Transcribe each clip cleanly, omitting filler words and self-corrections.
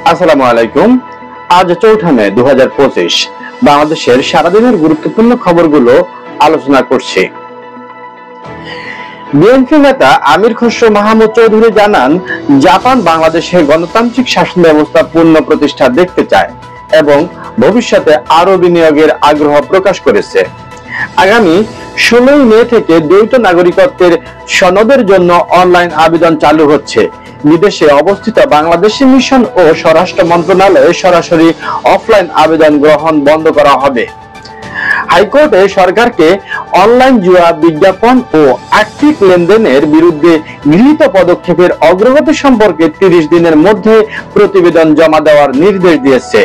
আসসালামু আলাইকুম। আজ 4 মে 2025 বাংলাদেশের সারাদিনের গুরুত্বপূর্ণ খবরগুলো আলোচনা করছি। বিএনপি নেতা আমির খসরু মাহমুদ চৌধুরী জানান, জাপান বাংলাদেশের গণতান্ত্রিক শাসন ব্যবস্থা পূর্ণ প্রতিষ্ঠা দেখতে চায় এবং ভবিষ্যতে আরো বিনিয়োগের আগ্রহ প্রকাশ করেছে। আগামী 16 মে থেকে দ্বৈত নাগরিকত্বের সনদের জন্য অনলাইন আবেদন চালু হচ্ছে। বিদেশে অবস্থিত বাংলাদেশি মিশন ও স্বরাষ্ট্র মন্ত্রণালয়ে সরাসরি অফলাইন আবেদন গ্রহণ বন্ধ করা হবে। হাইকোর্টে সরকারকে অনলাইন জুয়া বিজ্ঞাপন ও আর্থিক লেনদেনের বিরুদ্ধে গৃহীত পদক্ষেপের অগ্রগতি সম্পর্কে 30 দিনের মধ্যে প্রতিবেদন জমা দেওয়ার নির্দেশ দিয়েছে।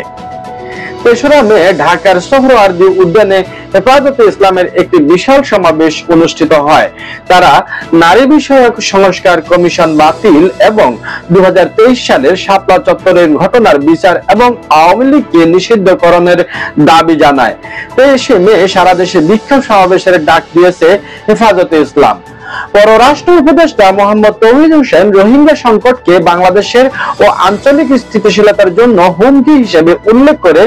3রা মে ঢাকার সোহরাওয়ার্দী উদ্যানে হেফাজতে ইসলামের একটি বিশাল সমাবেশ অনুষ্ঠিত হয়। তারা নারী বিষয়ক সংস্কার কমিশন বাতিল এবং 2023 সালের শাপলা চত্বরের ঘটনার বিচার এবং আওয়ামী লীগকে নিষিদ্ধকরণের দাবি জানায়। 23 মে সারা দেশে বিক্ষোভ সমাবেশের ডাক দিয়েছে হেফাজতে ইসলাম। পররাষ্ট্র উপদেষ্টা মোহাম্মদ তৌহিদ হোসেন রোহিঙ্গা সংকটকে বাংলাদেশের ও আঞ্চলিক স্থিতিশীলতার জন্য হুমকি হিসেবে উল্লেখ করে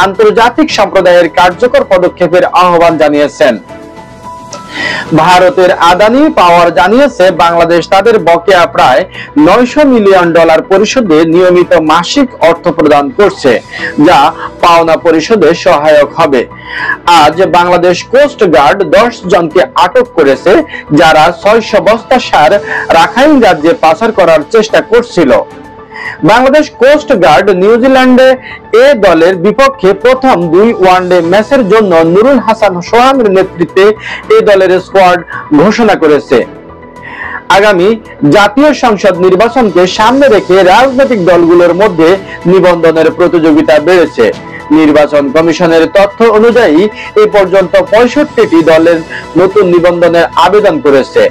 আন্তর্জাতিক সম্প্রদায়ের কার্যকর পদক্ষেপের আহ্বান জানিয়েছেন। ভারতের আদানি পাওয়ার জানিয়েছে, বাংলাদেশ তাদের বকেয়া প্রায় $900 মিলিয়ন পরিশোধে নিয়মিত মাসিক অর্থ প্রদান করছে, যা পাওনা পরিশোধে সহায়ক হবে। আজ বাংলাদেশ কোস্ট গার্ড 10 জনকে আটক করেছে, যারা 600 বস্তা সার রাখাইন রাজ্যে পাচার করার চেষ্টা করছিল। বাংলাদেশ কোস্ট গার্ড নিউজিল্যান্ডে এ দলের বিপক্ষে প্রথম 2 ওয়ানডে ম্যাচের জন্য নুরুল হাসান সোহানের নেতৃত্বে এ দলের স্কোয়াড ঘোষণা করেছে। আগামী জাতীয় সংসদ নির্বাচনকে সামনে রেখে রাজনৈতিক দলগুলোর মধ্যে নিবন্ধনের প্রতিযোগিতা বেড়েছে। নির্বাচন কমিশনের তথ্য অনুযায়ী এ পর্যন্ত 65টি দলের নতুন নিবন্ধনের আবেদন করেছে।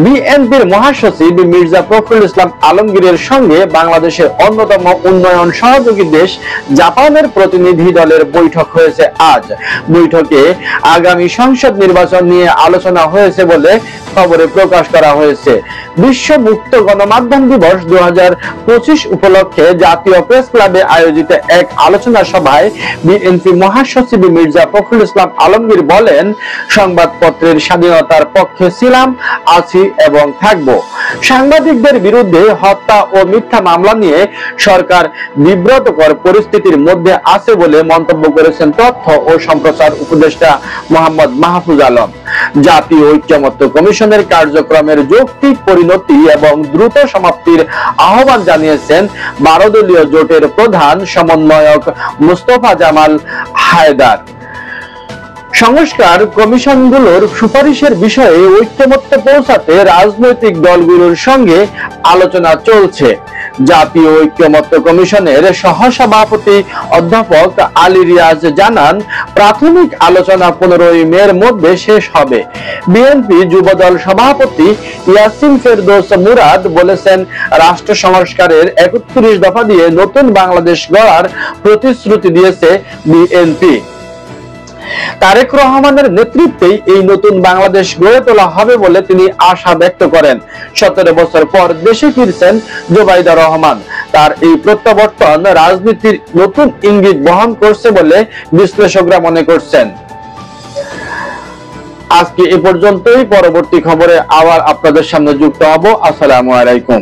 বিএনপির মহাসচিব মির্জা ফখরুল ইসলাম আলমগীরের সঙ্গে বাংলাদেশের অন্যতম উন্নয়ন সহযোগী দেশ জাপানের প্রতিনিধি দলের বৈঠক হয়েছে আজ। বৈঠকে আগামী সংসদ নির্বাচন নিয়ে আলোচনা হয়েছে বলে খবরে প্রকাশ করা হয়েছে। বিশ্ব মুক্ত গণমাধ্যম দিবস 2025 উপলক্ষে জাতীয় প্রেস ক্লাবে আয়োজিত এক আলোচনা সভায় বিএনপি মহাসচিব মির্জা ফখরুল ইসলাম আলমগীর বলেন, সংবাদপত্রের স্বাধীনতার পক্ষে ছিলাম, আছি এবং থাকব। সাংবাদিকদের বিরুদ্ধে হত্যা ও মিথ্যা মামলা নিয়ে সরকার বিব্রতকর পরিস্থিতির মধ্যে আছে বলে মন্তব্য করেছেন তথ্য ও সম্প্রচার উপদেষ্টা মোহাম্মদ মাহফুজ আলম। জাতীয় ঐক্যমত্য কমিশনের কার্যক্রমের যৌক্তিক পরিণতি এবং দ্রুত সমাপ্তির আহ্বান জানিয়েছেন 12 দলীয় জোটের প্রধান সমন্বয়ক মুস্তফা জামাল হায়দার। সংস্কার কমিশনগুলোর সুপারিশের বিষয়ে ঐক্যমত্যে পৌঁছাতে রাজনৈতিক দলগুলোর সঙ্গে আলোচনা চলছে। জাতীয় ঐক্যমত্য কমিশনের সহসভাপতি অধ্যাপক আলী রিয়াজ জানান, প্রাথমিক আলোচনা 15 মের মধ্যে শেষ হবে। বিএনপি যুবদল সভাপতি ইয়াসিন ফেরদৌস মুরাদ বলেছেন, রাষ্ট্র সংস্কারের 31 দফা দিয়ে নতুন বাংলাদেশ গড়ার প্রতিশ্রুতি দিয়েছে বিএনপি। তারেক রহমানের নেতৃত্বে এই নতুন বাংলাদেশ গড়ে তোলা হবে বলে তিনি আশা ব্যক্ত করেন। 17 বছর পর দেশে ফিরছেন জুবাইদা রহমান। তার এই প্রত্যাবর্তন রাজনীতির নতুন ইঙ্গিত বহন করছে বলে বিশ্লেষকরা মনে করছেন। আজকে এ পর্যন্তই। পরবর্তী খবরে আবার আপনাদের সামনে যুক্ত হব। আসসালামু আলাইকুম।